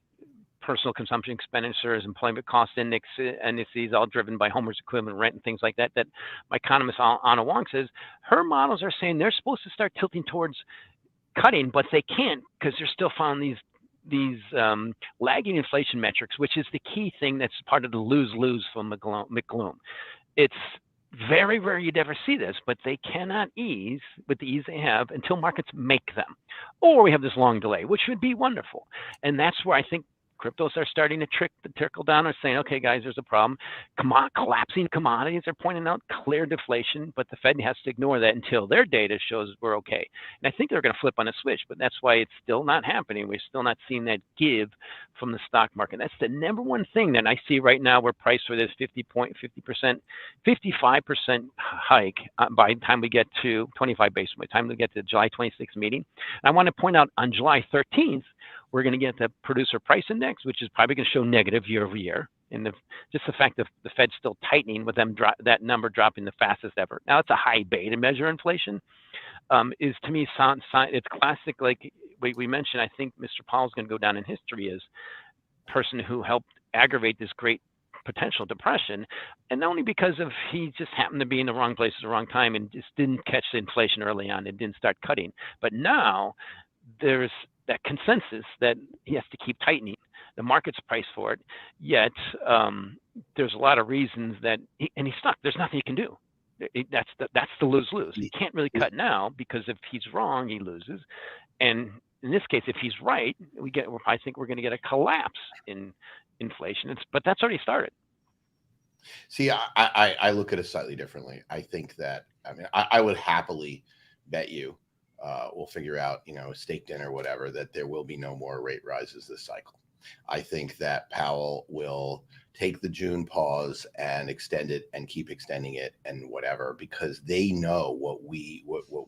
Personal consumption expenditures, employment cost indices, all driven by Homer's equivalent rent and things like that. That my economist Anna Wong says her models are saying they're supposed to start tilting towards cutting, but they can't because they're still following these lagging inflation metrics, which is the key thing that's part of the lose-lose from McGlone. It's very rare you'd ever see this, but they cannot ease with the ease they have until markets make them, or we have this long delay, which would be wonderful. And that's where I think cryptos are starting to trickle down, or saying, okay, guys, there's a problem. Collapsing commodities are pointing out clear deflation, but the Fed has to ignore that until their data shows we're okay. And I think they're going to flip on a switch, but that's why it's still not happening. We're still not seeing that give from the stock market. That's the number one thing that I see right now. We're priced for this 55% hike by the time we get to 25 basis points, by the time we get to the July 26th meeting. And I want to point out on July 13th, we're going to get the producer price index, which is probably going to show negative year over year. And just the fact that the Fed's still tightening with them, that number dropping the fastest ever. Now it's a high beta measure inflation, is to me, it's classic. Like we mentioned, I think Mr. Powell's going to go down in history as person who helped aggravate this great potential depression, and not only because of he just happened to be in the wrong place at the wrong time and just didn't catch the inflation early on and didn't start cutting, but now there's that consensus that he has to keep tightening. The market's priced for it, yet there's a lot of reasons that he's stuck. There's nothing he can do. That's the lose-lose. He can't really cut now because if he's wrong, he loses. And in this case, if he's right, I think we're going to get a collapse in inflation. But that's already started. See, I look at it slightly differently. I think that, I would happily bet you we'll figure out, a steak dinner, whatever, that there will be no more rate rises this cycle. I think that Powell will take the June pause and extend it and keep extending it and whatever, because they know what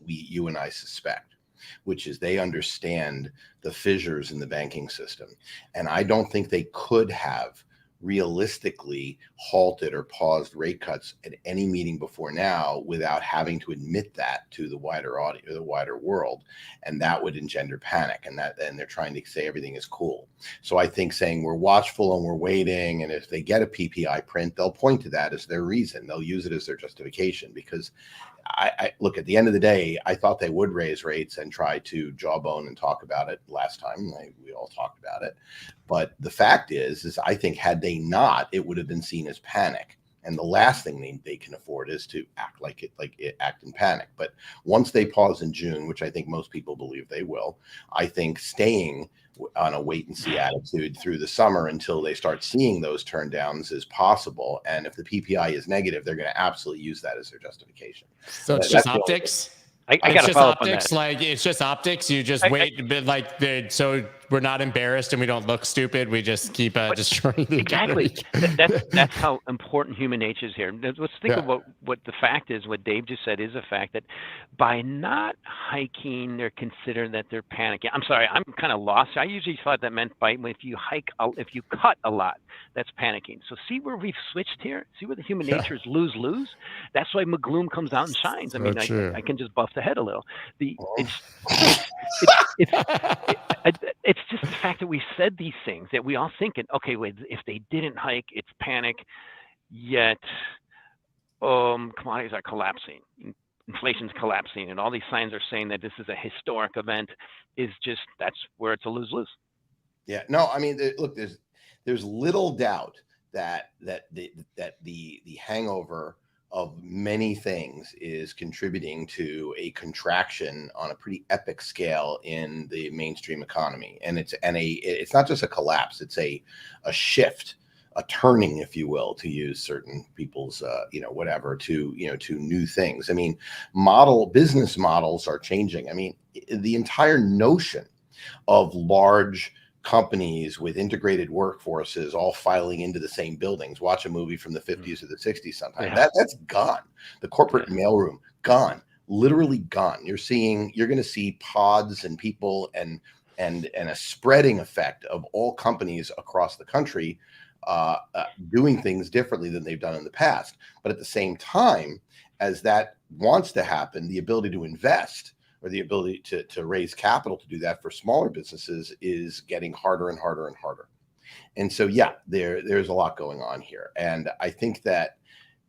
you and I suspect, which is they understand the fissures in the banking system. And I don't think they could have realistically halted or paused rate cuts at any meeting before now without having to admit that to the wider audience or the wider world, and that would engender panic, and they're trying to say everything is cool. So I think saying we're watchful and we're waiting, and if they get a PPI print, they'll point to that as their reason. They'll use it as their justification, because I look, at the end of the day, I thought they would raise rates and try to jawbone and talk about it last time. We all talked about it. But the fact is I think had they not, it would have been seen as panic. And the last thing they can afford is to act act in panic. But once they pause in June, which I think most people believe they will, I think staying on a wait and see attitude through the summer until they start seeing those turn downs is possible. And if the PPI is negative, they're going to absolutely use that as their justification. So it's just optics. I got to follow up on that. Like it's just optics. You just wait a bit, so we're not embarrassed and we don't look stupid. We just keep destroying the economy. Exactly. That's how important human nature is here. Let's think about what the fact is. What Dave just said is a fact that by not hiking, they're considered that they're panicking. I'm sorry, I'm kind of lost. I usually thought that meant if you cut a lot, that's panicking. So see where we've switched here. See where the human nature is lose-lose. That's why McGlone comes out and shines. I mean, I can just buff the head a little. It's just the fact that we said these things that we all thinking, okay, wait, if they didn't hike, it's panic. Yet, commodities are collapsing, inflation's collapsing, and all these signs are saying that this is a historic event. That's where it's a lose-lose. Yeah, no, I mean, look, there's little doubt that the hangover of many things is contributing to a contraction on a pretty epic scale in the mainstream economy. And it's not just a collapse, it's a shift, a turning, if you will, to use certain people's, whatever, to new things. I mean, business models are changing. I mean, the entire notion of large companies with integrated workforces all filing into the same buildings. Watch a movie from the 50s or the 60s sometime. Yeah. That's gone. The corporate mailroom, gone. Literally gone. You're going to see pods and people and a spreading effect of all companies across the country doing things differently than they've done in the past. But at the same time, as that wants to happen, the ability to invest or the ability to raise capital to do that for smaller businesses is getting harder and harder and harder. And so, yeah, there's a lot going on here. And I think that,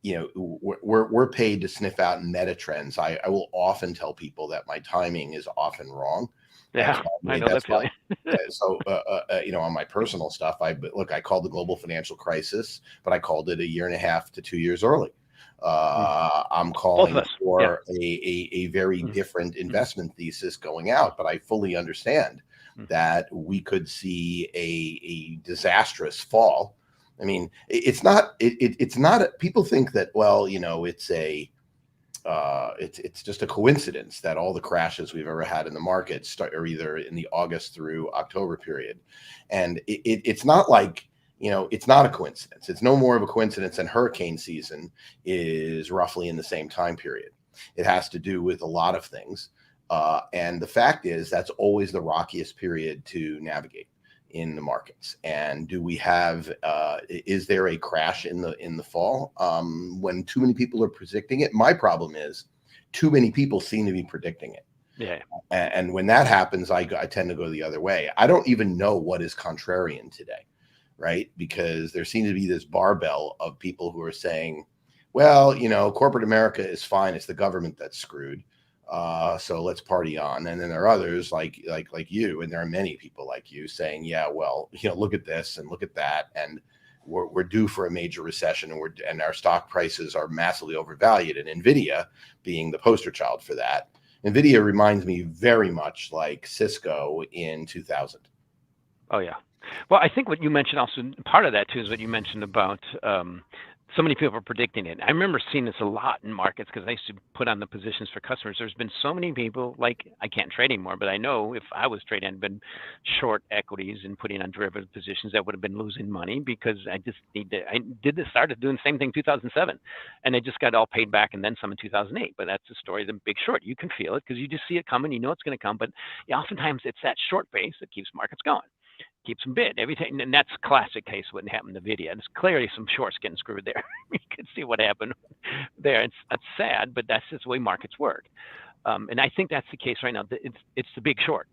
we're paid to sniff out meta trends. I will often tell people that my timing is often wrong. Yeah, I know that feeling. So, on my personal stuff, I called the global financial crisis, but I called it 1.5 to 2 years early. I'm calling for a very different investment thesis going out, but I fully understand that we could see a disastrous fall. I mean, it's not people think that, well, it's just a coincidence that all the crashes we've ever had in the market are either in the August through October period. And it's not like, it's not a coincidence. It's no more of a coincidence than hurricane season is roughly in the same time period. It has to do with a lot of things. And the fact is that's always the rockiest period to navigate in the markets. And do we have, is there a crash in the fall when too many people are predicting it? My problem is too many people seem to be predicting it. Yeah. And when that happens, I tend to go the other way. I don't even know what is contrarian today. Right? Because there seems to be this barbell of people who are saying, well, corporate America is fine. It's the government that's screwed. So let's party on. And then there are others like you, and there are many people like you saying, yeah, well, look at this and look at that. And we're due for a major recession, and our stock prices are massively overvalued. And NVIDIA being the poster child for that. NVIDIA reminds me very much like Cisco in 2000. Oh, yeah. Well, I think what you mentioned also, part of that too, is what you mentioned about so many people are predicting it. I remember seeing this a lot in markets because I used to put on the positions for customers. There's been so many people, like I can't trade anymore, but I know if I was trading, I'd been short equities and putting on derivative positions that would have been losing money because I started doing the same thing in 2007 and I just got all paid back and then some in 2008. But that's the story of the big short. You can feel it because you just see it coming, it's going to come. But oftentimes it's that short base that keeps markets going. Keeps them bid everything, and that's a classic case what happened in NVIDIA. There's clearly some shorts getting screwed there. You can see what happened there. It's sad, but that's just the way markets work. And I think that's the case right now. It's the big short.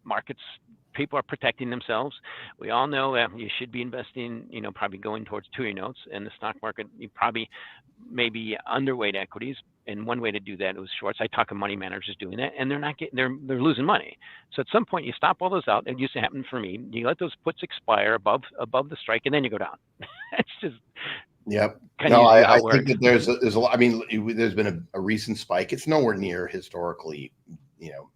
Markets, people are protecting themselves. We all know you should be investing, probably going towards 2-year notes. In the stock market, you probably maybe underweight equities. And one way to do that was shorts. I talk to money managers doing that, and they're losing money. So at some point, you stop all those out. It used to happen for me. You let those puts expire above the strike, and then you go down. It's just Yep. No, I think that there's a lot. I mean, there's been a recent spike. It's nowhere near historically,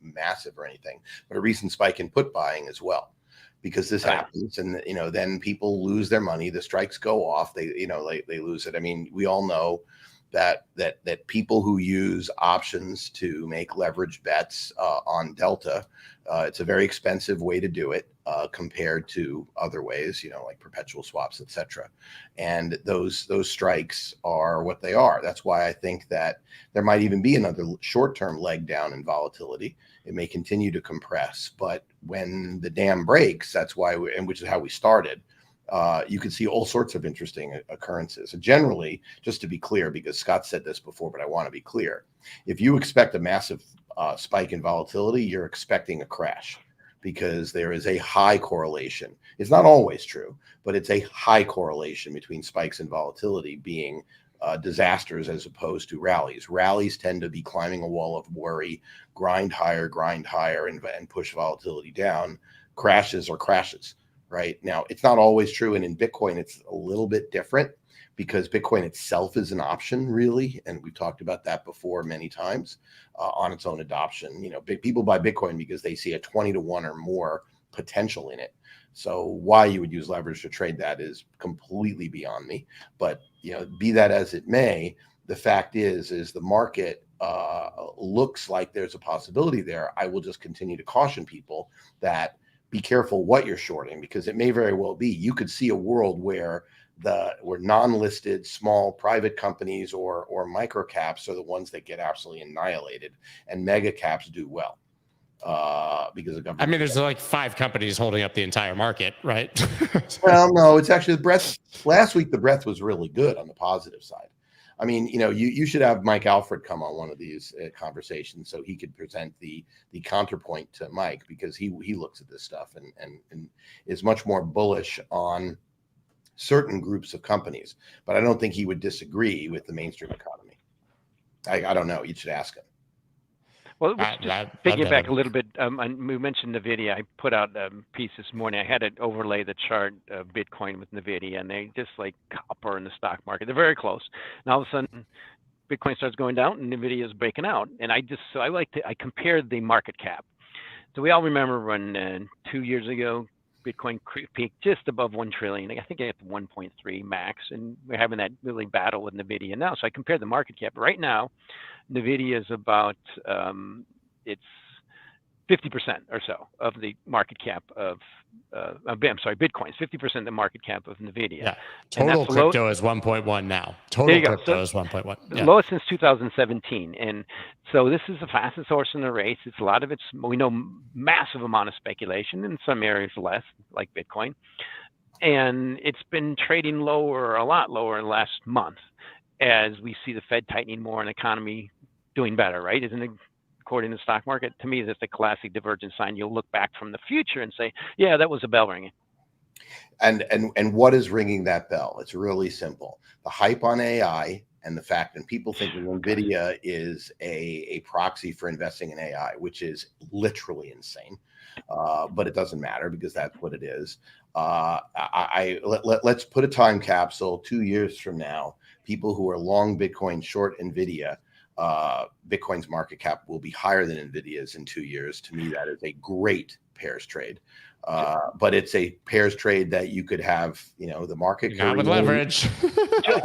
massive or anything, but a recent spike in put buying as well, because this happens, and then people lose their money. The strikes go off. They lose it. I mean, we all know that people who use options to make leverage bets on Delta, it's a very expensive way to do it compared to other ways, like perpetual swaps, etc. And those strikes are what they are. That's why I think that there might even be another short-term leg down in volatility. It may continue to compress, but when the dam breaks, that's why, which is how we started. You can see all sorts of interesting occurrences. And generally, just to be clear, because Scott said this before, but I want to be clear, if you expect a massive spike in volatility, you're expecting a crash, because there is a high correlation. It's not always true, but it's a high correlation between spikes in volatility being disasters as opposed to rallies. Rallies tend to be climbing a wall of worry, grind higher, and push volatility down. Crashes are crashes. Right now, it's not always true, and in Bitcoin, it's a little bit different. because Bitcoin itself is an option, really, and we've talked about that before many times on its own adoption. People buy Bitcoin because they see a 20-to-1 or more potential in it. So why you would use leverage to trade that is completely beyond me. But be that as it may, the fact is the market looks like there's a possibility there. I will just continue to caution people that be careful what you're shorting, because it may very well be you could see a world where non-listed small private companies or micro caps are the ones that get absolutely annihilated, and mega caps do well. Because of government. I mean, there's like 5 companies holding up the entire market, right? Well, no, it's actually the breadth. Last week, the breadth was really good on the positive side. I mean, you should have Mike Alfred come on one of these conversations so he could present the counterpoint to Mike, because he looks at this stuff and is much more bullish on certain groups of companies. But I don't think he would disagree with the mainstream economy. I don't know. You should ask him. Well, just taking it back a little bit, we mentioned NVIDIA. I put out a piece this morning. I had to overlay the chart of Bitcoin with NVIDIA, and they just like copper in the stock market. They're very close. And all of a sudden, Bitcoin starts going down, and NVIDIA is breaking out. And I compared the market cap. So we all remember when 2 years ago, Bitcoin peaked just above 1 trillion. I think it's 1.3 max, and we're having that really battle with NVIDIA now. So I compared the market cap. Right now, NVIDIA is about it's 50% or so of the market cap of Bitcoin is 50% of the market cap of NVIDIA. Yeah, total crypto is 1.1 now. Total crypto is 1.1. Yeah. Lowest since 2017, and so this is the fastest horse in the race. It's a lot of we know massive amount of speculation, in some areas less, like Bitcoin, and it's been trading lower, a lot lower in the last month, as we see the Fed tightening more and the economy doing better, right? Isn't it? According to the stock market, to me, that's a classic divergence sign. You'll look back from the future and say, yeah, that was a bell ringing. And what is ringing that bell? It's really simple. The hype on AI and the fact that people think that NVIDIA is a proxy for investing in AI, which is literally insane. But it doesn't matter, because that's what it is. Let's put a time capsule 2 years from now. People who are long Bitcoin, short NVIDIA, Bitcoin's market cap will be higher than NVIDIA's in 2 years. To me, that is a great pairs trade. But it's a pairs trade that you could have, the market not with leverage.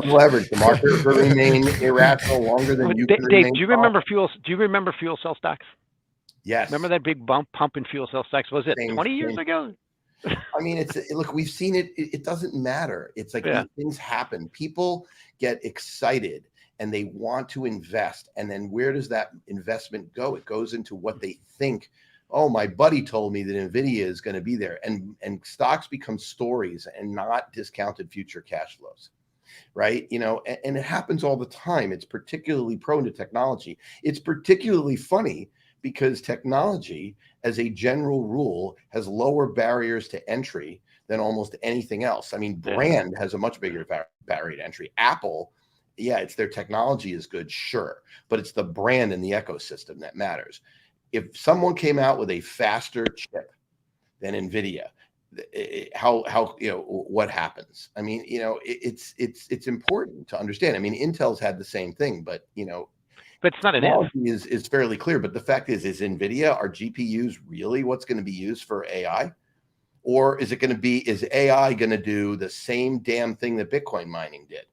Leverage. The market could remain irrational longer than you can Dave, do you remember fuel cell stocks? Yes. Remember that big pump in fuel cell stocks? Was it 20 years ago? I mean, look, we've seen it. It doesn't matter. It's like these things happen. People get excited and they want to invest. And then where does that investment go? It goes into what they think. Oh, my buddy told me that NVIDIA is going to be there. And stocks become stories and not discounted future cash flows, right? And it happens all the time. It's particularly prone to technology. It's particularly funny because technology, as a general rule, has lower barriers to entry than almost anything else. I mean, brand has a much bigger barrier to entry. Apple, yeah, it's their technology is good, sure, but it's the brand and the ecosystem that matters. If someone came out with a faster chip than NVIDIA, what happens? I mean, it's important to understand. I mean, Intel's had the same thing, but it's not an is fairly clear. But the fact is NVIDIA, are GPUs really what's going to be used for AI? Or is AI going to do the same damn thing that Bitcoin mining did?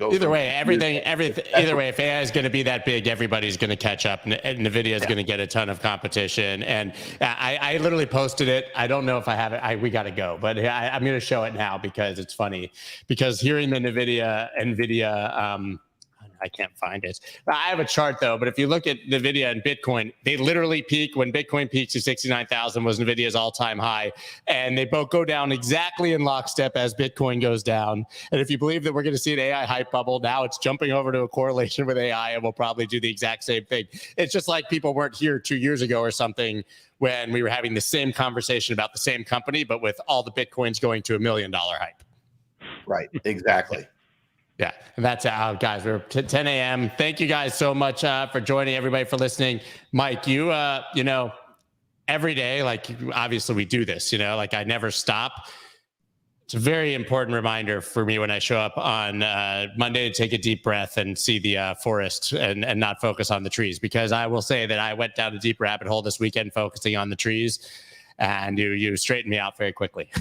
Either way, either way, if AI is going to be that big, everybody's going to catch up, and NVIDIA is going to get a ton of competition. And I literally posted it. I don't know if I have it. We got to go, but I'm going to show it now because it's funny. Because hearing the NVIDIA I can't find it. I have a chart though, but if you look at NVIDIA and Bitcoin, they literally peak when Bitcoin peaks to 69,000 was NVIDIA's all-time high. And they both go down exactly in lockstep as Bitcoin goes down. And if you believe that we're going to see an AI hype bubble, now it's jumping over to a correlation with AI and we'll probably do the exact same thing. It's just like people weren't here 2 years ago or something when we were having the same conversation about the same company, but with all the Bitcoins going to $1 million hype. Right, exactly. Yeah, and that's guys. We're 10 a.m. Thank you guys so much for joining. Everybody for listening. Mike, you every day, like obviously we do this. Like I never stop. It's a very important reminder for me when I show up on Monday to take a deep breath and see the forest and not focus on the trees, because I will say that I went down a deep rabbit hole this weekend focusing on the trees, and you straightened me out very quickly.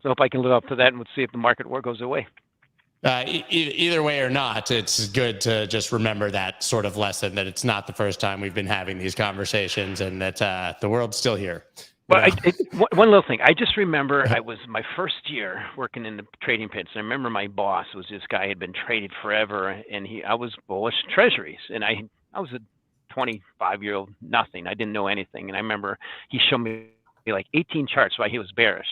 So hope I can live up to that, and we'll see if the market war goes away. Either way or not, it's good to just remember that sort of lesson, that it's not the first time we've been having these conversations, and that the world's still here. Well, one little thing. I just remember I was my first year working in the trading pits. And I remember my boss was this guy who had been traded forever, and I was bullish treasuries, and I was a 25-year-old nothing. I didn't know anything, and I remember he showed me like 18 charts why he was bearish.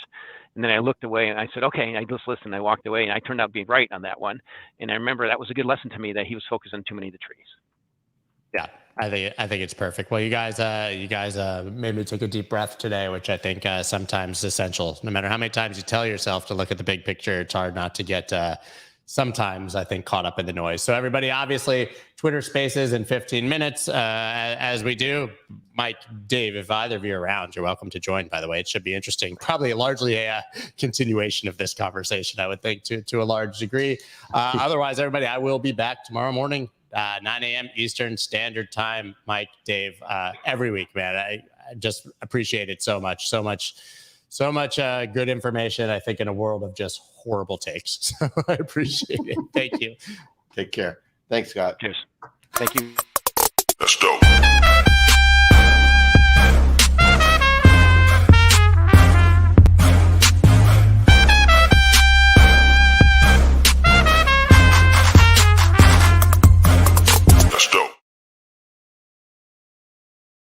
And then I looked away and I said, okay, and I just listened. I walked away, and I turned out being right on that one. And I remember that was a good lesson to me, that he was focused on too many of the trees. Yeah, I think it's perfect. Well, you guys made me take a deep breath today, which I think sometimes is essential. No matter how many times you tell yourself to look at the big picture, it's hard not to get sometimes, I think, caught up in the noise. So everybody, obviously, Twitter Spaces in 15 minutes, as we do. Mike, Dave, if either of you are around, you're welcome to join, by the way. It should be interesting. Probably largely a continuation of this conversation, I would think, to a large degree. Otherwise, everybody, I will be back tomorrow morning, 9 a.m. Eastern Standard Time. Mike, Dave, every week, man. I just appreciate it so much. So much good information, I think, in a world of just horrible takes. So I appreciate it. Thank you. Take care. Thanks, Scott. Cheers. Thank you. That's dope.